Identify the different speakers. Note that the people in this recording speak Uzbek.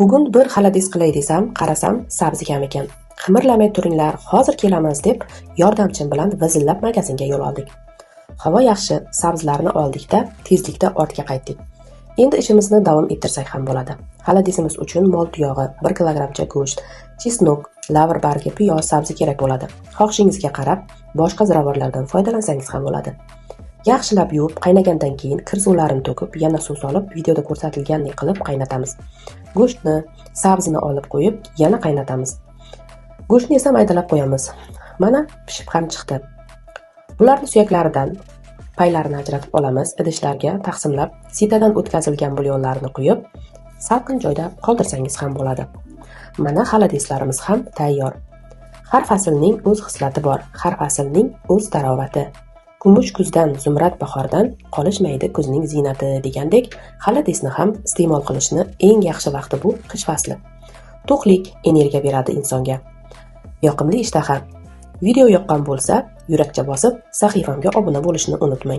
Speaker 1: Bugun bir xaladis qilay desam, qarasam, sabzi kam ekan. Qimirlamay turinglar, hozir kelamiz deb yordamchim bilan vizillab magazinga yo'l oldik. Havo yaxshi, sabzilarni oldikda, tezlikda ortga qaytdik. Endi ishimizni davom ettirsak ham bo'ladi. Xaladisimiz uchun mol tuyog'i, 1 kilogramcha go'sht, chesnok, lavr bargi, piyoz, sabzi kerak bo'ladi. Xohishingizga qarab, boshqa ziravorlardan foydalansangiz ham bo'ladi. Yaxshilab yuvib, qaynagandan keyin kir suvlarini to'kib, yana suv solib, videoda ko'rsatilgandek qilib qaynatamiz. Go'shtni, sabzini olib qo'yib, yana qaynatamiz. Go'shtni esa maydalab qo'yamiz. Mana pishib ham chiqdi. Bularni suyaklaridan paylarini ajratib olamiz, idishlarga taqsimlab, sitadan o'tkazilgan bulyonlarni quyib, salqin joyda qoldirsangiz ham bo'ladi. Mana xaladislarimiz ham tayyor. Har faslning o'z xislati bor, har faslning o'z tarovati. Kumush kuzdan, zumrad bahordan qolishmaydi kuzning ziynati degandek, xaladisni ham iste'mol qilishni eng yaxshi vaqti bu qish fasli. To'qlik, energiya beradi insonga. Yoqimli ishtaha. Video yoqqan bo'lsa, yurakcha bosib, sahifamga obuna bo'lishni unutmang.